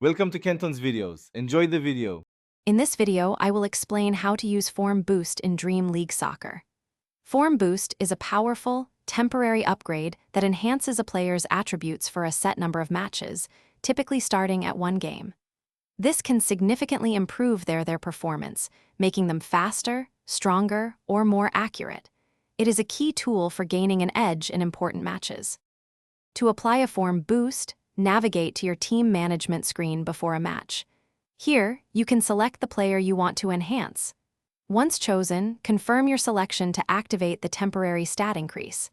Welcome to Kenton's videos. Enjoy the video. In this video, I will explain how to use Form Boost in Dream League Soccer. Form Boost is a powerful, temporary upgrade that enhances a player's attributes for a set number of matches, typically starting at one game. This can significantly improve their performance, making them faster, stronger, or more accurate. It is a key tool for gaining an edge in important matches. To apply a Form Boost, navigate to your team management screen before a match. Here, you can select the player you want to enhance. Once chosen, confirm your selection to activate the temporary stat increase.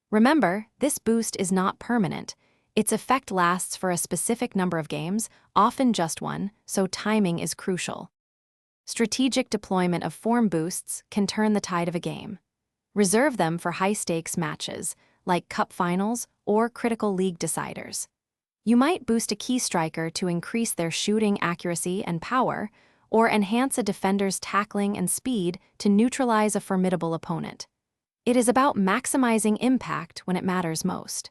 Remember, this boost is not permanent. Its effect lasts for a specific number of games, often just one, so timing is crucial. Strategic deployment of form boosts can turn the tide of a game. Reserve them for high-stakes matches, like cup finals or critical league deciders. You might boost a key striker to increase their shooting accuracy and power, or enhance a defender's tackling and speed to neutralize a formidable opponent. It is about maximizing impact when it matters most.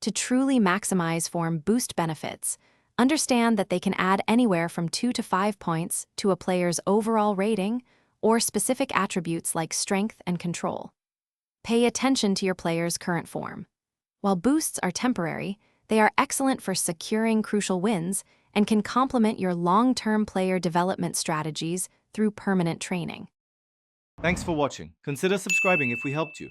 To truly maximize form boost benefits, understand that they can add anywhere from 2 to 5 points to a player's overall rating or specific attributes like strength and control. Pay attention to your player's current form. While boosts are temporary, they are excellent for securing crucial wins and can complement your long-term player development strategies through permanent training. Thanks for watching. Consider subscribing if we helped you.